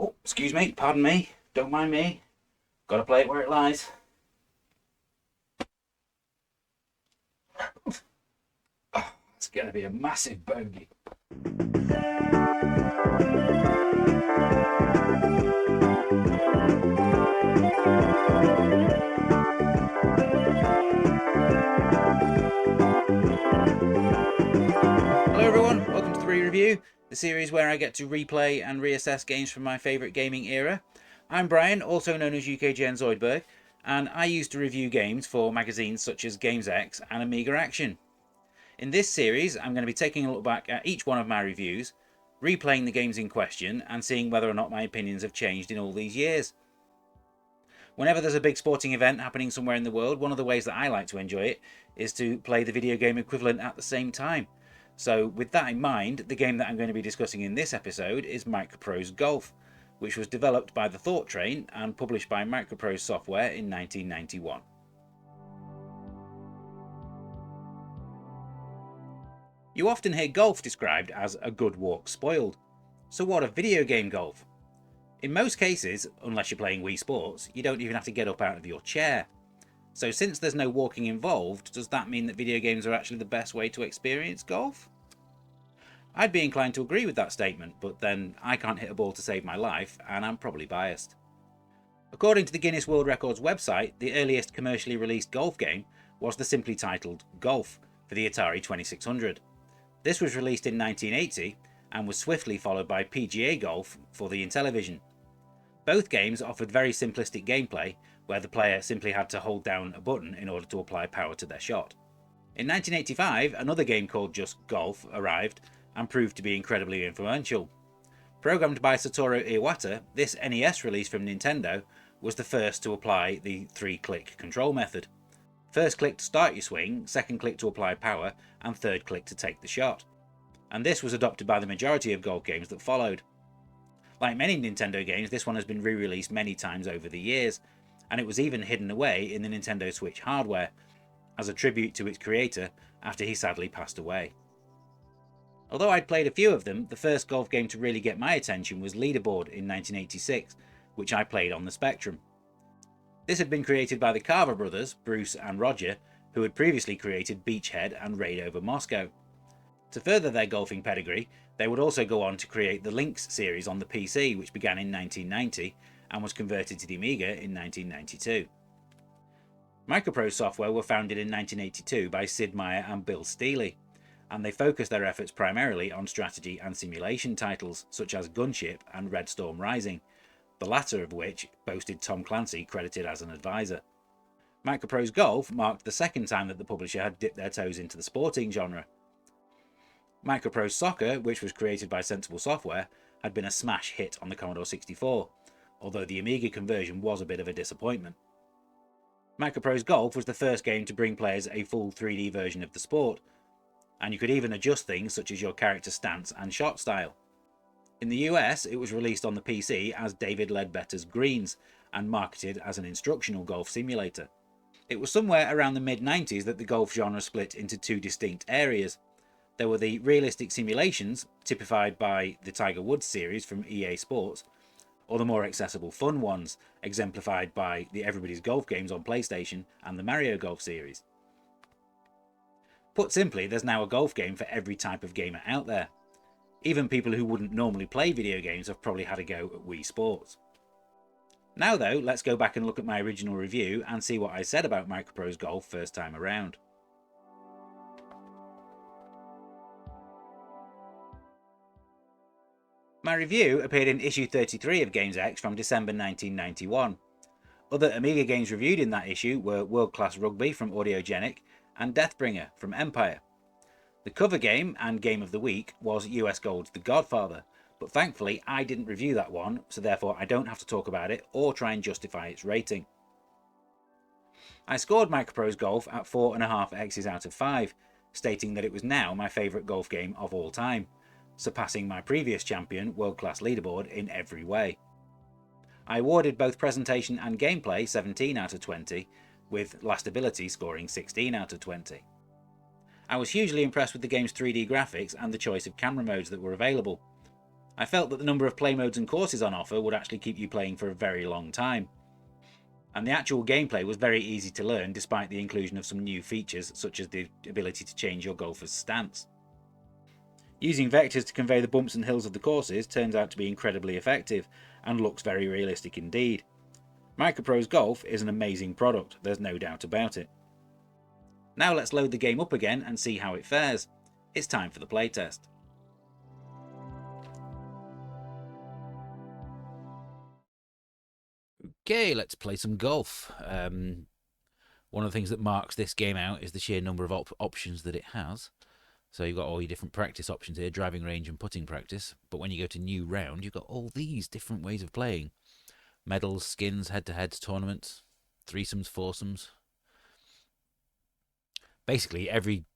Oh, excuse me, pardon me, don't mind me. Gotta play it where it lies. Oh, it's gonna be a massive bogey. Hello everyone, welcome to the Re-Review, the series where I get to replay and reassess games from my favourite gaming era. I'm Brian, also known as UKGN Zoidberg, and I used to review games for magazines such as GamesX and Amiga Action. In this series, I'm going to be taking a look back at each one of my reviews, replaying the games in question, and seeing whether or not my opinions have changed in all these years. Whenever there's a big sporting event happening somewhere in the world, one of the ways that I like to enjoy it is to play the video game equivalent at the same time. So with that in mind, the game that I'm going to be discussing in this episode is Microprose Golf, which was developed by the Thought Train and published by Microprose Software in 1991. You often hear golf described as a good walk spoiled. So what of video game golf? In most cases, unless you're playing Wii Sports, you don't even have to get up out of your chair. So since there's no walking involved, does that mean that video games are actually the best way to experience golf? I'd be inclined to agree with that statement, but then I can't hit a ball to save my life, and I'm probably biased. According to the Guinness World Records website, the earliest commercially released golf game was the simply titled Golf for the Atari 2600. This was released in 1980 and was swiftly followed by PGA Golf for the Intellivision. Both games offered very simplistic gameplay, where the player simply had to hold down a button in order to apply power to their shot. In 1985, another game called just Golf arrived and proved to be incredibly influential. Programmed by Satoru Iwata, this NES release from Nintendo was the first to apply the 3-click control method. First click to start your swing, second click to apply power, and third click to take the shot. And this was adopted by the majority of golf games that followed. Like many Nintendo games, this one has been re-released many times over the years, and it was even hidden away in the Nintendo Switch hardware, as a tribute to its creator after he sadly passed away. Although I'd played a few of them, the first golf game to really get my attention was Leaderboard in 1986, which I played on the Spectrum. This had been created by the Carver brothers, Bruce and Roger, who had previously created Beachhead and Raid Over Moscow. To further their golfing pedigree, they would also go on to create the Lynx series on the PC, which began in 1990 and was converted to the Amiga in 1992. Microprose Software were founded in 1982 by Sid Meier and Bill Steely, and they focused their efforts primarily on strategy and simulation titles such as Gunship and Red Storm Rising, the latter of which boasted Tom Clancy credited as an advisor. Microprose Golf marked the second time that the publisher had dipped their toes into the sporting genre. Microprose Soccer, which was created by Sensible Software, had been a smash hit on the Commodore 64, although the Amiga conversion was a bit of a disappointment. Microprose Golf was the first game to bring players a full 3D version of the sport, and you could even adjust things such as your character's stance and shot style. In the US, it was released on the PC as David Ledbetter's Greens, and marketed as an instructional golf simulator. It was somewhere around the mid-90s that the golf genre split into two distinct areas. There were the realistic simulations, typified by the Tiger Woods series from EA Sports, or the more accessible fun ones, exemplified by the Everybody's Golf games on PlayStation and the Mario Golf series. Put simply, there's now a golf game for every type of gamer out there. Even people who wouldn't normally play video games have probably had a go at Wii Sports. Now though, let's go back and look at my original review and see what I said about Microprose Golf first time around. My review appeared in issue 33 of GamesX from December 1991. Other Amiga games reviewed in that issue were World Class Rugby from Audiogenic and Deathbringer from Empire. The cover game and game of the week was US Gold's The Godfather, but thankfully I didn't review that one, so therefore I don't have to talk about it or try and justify its rating. I scored Microprose Golf at 4.5 X's out of 5, stating that it was now my favourite golf game of all time, surpassing my previous champion, World Class Leaderboard, in every way. I awarded both presentation and gameplay 17 out of 20, with Last Ability scoring 16 out of 20. I was hugely impressed with the game's 3D graphics and the choice of camera modes that were available. I felt that the number of play modes and courses on offer would actually keep you playing for a very long time. And the actual gameplay was very easy to learn despite the inclusion of some new features such as the ability to change your golfer's stance. Using vectors to convey the bumps and hills of the courses turns out to be incredibly effective and looks very realistic indeed. Microprose Golf is an amazing product, there's no doubt about it. Now let's load the game up again and see how it fares. It's time for the playtest. Okay, let's play some golf. One of the things that marks this game out is the sheer number of options that it has. So you've got all your different practice options here, driving range and putting practice. But when you go to new round, you've got all these different ways of playing. Medals, skins, head-to-heads, tournaments, threesomes, foursomes. Basically, every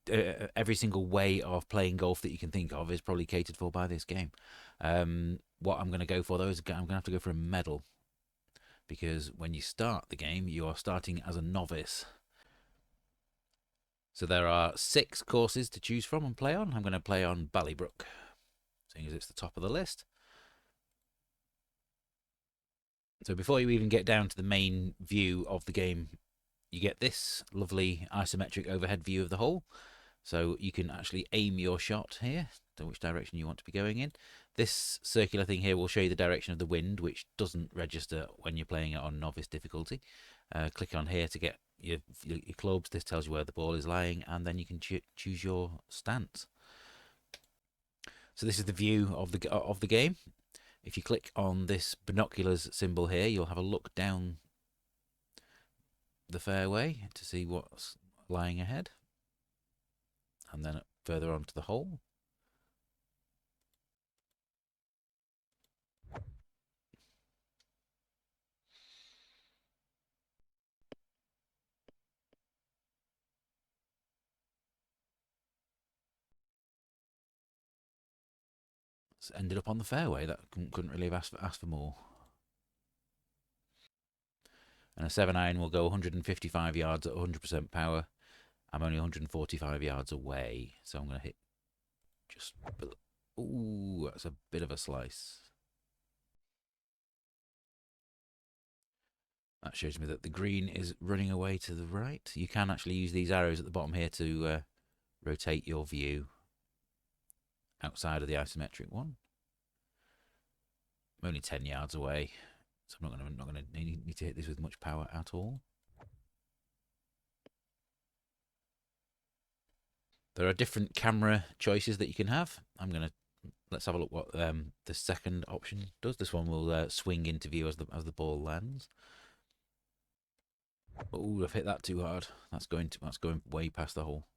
single way of playing golf that you can think of is probably catered for by this game. What I'm going to go for, though, is I'm going to have to go for a medal. Because when you start the game, you are starting as a novice. So there are 6 courses to choose from and play on. I'm going to play on Ballybrook, seeing as it's the top of the list. So before you even get down to the main view of the game, you get this lovely isometric overhead view of the hole. So you can actually aim your shot here to which direction you want to be going in. This circular thing here will show you the direction of the wind, which doesn't register when you're playing it on novice difficulty. Click on here to get your clubs. This tells you where the ball is lying, and then you can choose your stance. So this is the view of the game. If you click on this binoculars symbol here, you'll have a look down the fairway to see what's lying ahead, and then further on to the hole. It's ended up on the fairway. That couldn't really have asked for more. And a 7-iron will go 155 yards at 100% power. I'm only 145 yards away, so I'm going to hit just below. Ooh, that's a bit of a slice. That shows me that the green is running away to the right. You can actually use these arrows at the bottom here to rotate your view outside of the isometric one. I'm only 10 yards away, so I'm not going to need to hit this with much power at all. There are different camera choices that you can have. Let's have a look what the second option does. This one will swing into view as the ball lands. Oh, I've hit that too hard. That's going way past the hole.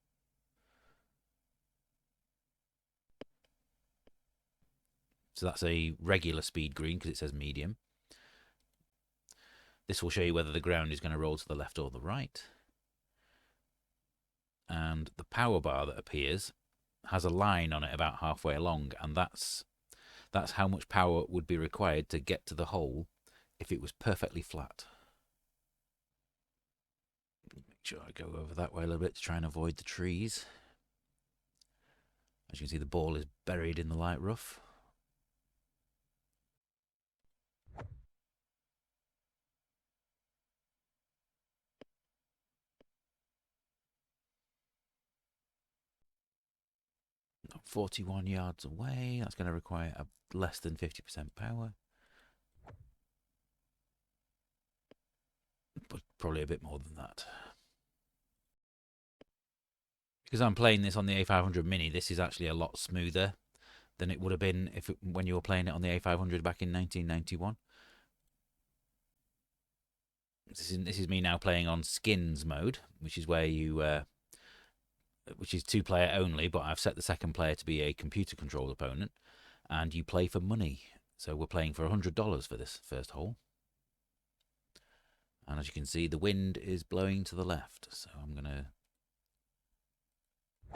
So that's a regular speed green because it says medium. This will show you whether the ground is going to roll to the left or the right. And the power bar that appears has a line on it about halfway along, and that's how much power would be required to get to the hole if it was perfectly flat. Make sure I go over that way a little bit to try and avoid the trees. As you can see, the ball is buried in the light rough. Not 41 yards away. That's going to require less than 50% power. But probably a bit more than that. Because I'm playing this on the A500 Mini, this is actually a lot smoother than it would have been when you were playing it on the A500 back in 1991. This is me now playing on skins mode, which is where you which is 2-player only, but I've set the second player to be a computer controlled opponent, and you play for money. So we're playing for $100 for this first hole. And as you can see, the wind is blowing to the left, so I'm going to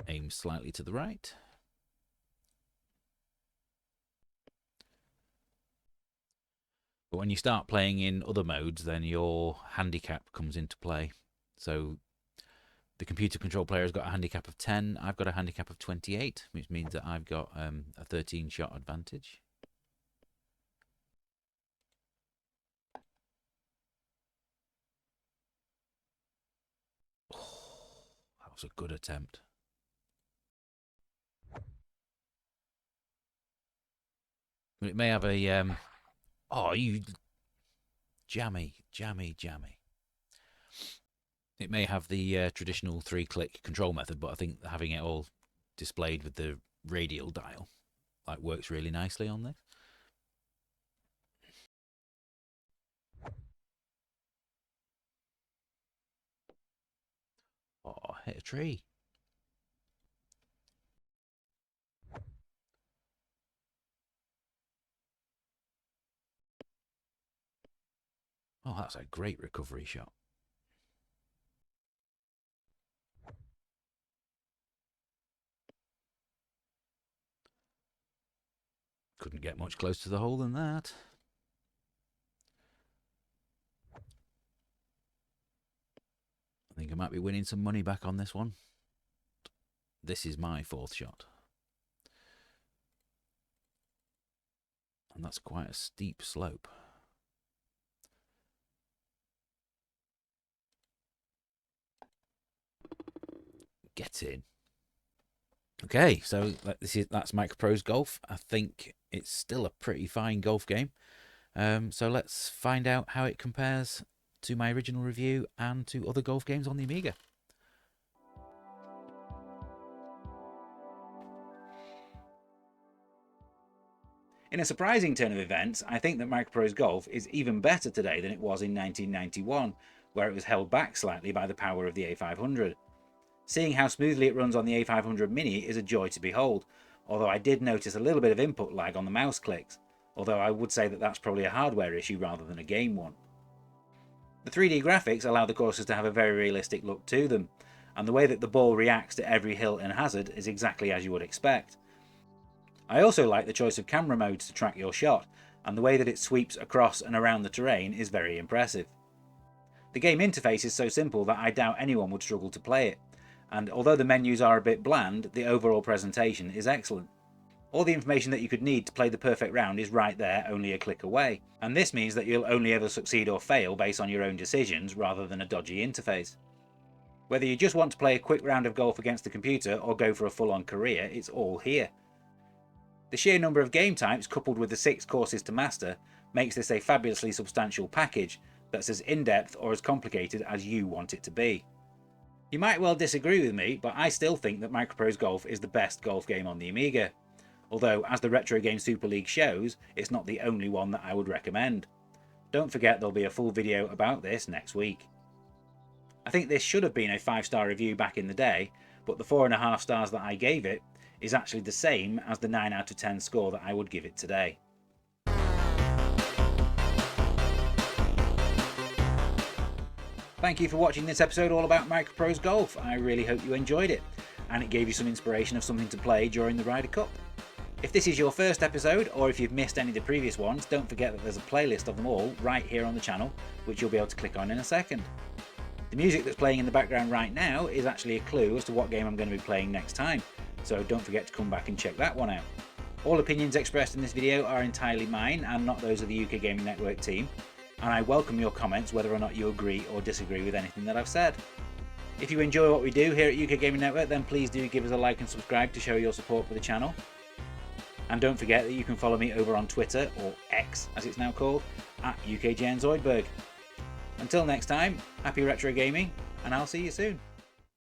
aim slightly to the right. But when you start playing in other modes, then your handicap comes into play. So the computer control player has got a handicap of 10. I've got a handicap of 28, which means that I've got a 13-shot advantage. was a good attempt. But it may have a oh, you jammy. It may have the traditional 3-click control method, but I think having it all displayed with the radial dial works really nicely on this. Oh, hit a tree. Oh, that's a great recovery shot. Couldn't get much closer to the hole than that. I think I might be winning some money back on this one. This is my 4th shot. And that's quite a steep slope. Get in. Okay, so that's Microprose Golf. I think it's still a pretty fine golf game. So let's find out how it compares to my original review and to other golf games on the Amiga. In a surprising turn of events, I think that Microprose Golf is even better today than it was in 1991, where it was held back slightly by the power of the A500. Seeing how smoothly it runs on the A500 Mini is a joy to behold, although I did notice a little bit of input lag on the mouse clicks, although I would say that that's probably a hardware issue rather than a game one. The 3D graphics allow the courses to have a very realistic look to them, and the way that the ball reacts to every hill and hazard is exactly as you would expect. I also like the choice of camera modes to track your shot, and the way that it sweeps across and around the terrain is very impressive. The game interface is so simple that I doubt anyone would struggle to play it, and although the menus are a bit bland, the overall presentation is excellent. All the information that you could need to play the perfect round is right there, only a click away, and this means that you'll only ever succeed or fail based on your own decisions rather than a dodgy interface. Whether you just want to play a quick round of golf against the computer or go for a full-on career, it's all here. The sheer number of game types coupled with the 6 courses to master makes this a fabulously substantial package that's as in-depth or as complicated as you want it to be. You might well disagree with me, but I still think that Microprose Golf is the best golf game on the Amiga. Although, as the Retro Game Super League shows, it's not the only one that I would recommend. Don't forget there'll be a full video about this next week. I think this should have been a 5-star review back in the day, but the 4.5 stars that I gave it is actually the same as the 9 out of 10 score that I would give it today. Thank you for watching this episode all about Microprose Golf. I really hope you enjoyed it, and it gave you some inspiration of something to play during the Ryder Cup. If this is your first episode, or if you've missed any of the previous ones, don't forget that there's a playlist of them all right here on the channel, which you'll be able to click on in a second. The music that's playing in the background right now is actually a clue as to what game I'm going to be playing next time, so don't forget to come back and check that one out. All opinions expressed in this video are entirely mine and not those of the UK Gaming Network team, and I welcome your comments whether or not you agree or disagree with anything that I've said. If you enjoy what we do here at UK Gaming Network, then please do give us a like and subscribe to show your support for the channel. And don't forget that you can follow me over on Twitter, or X as it's now called, at UKJNZoidberg. Until next time, happy retro gaming, and I'll see you soon.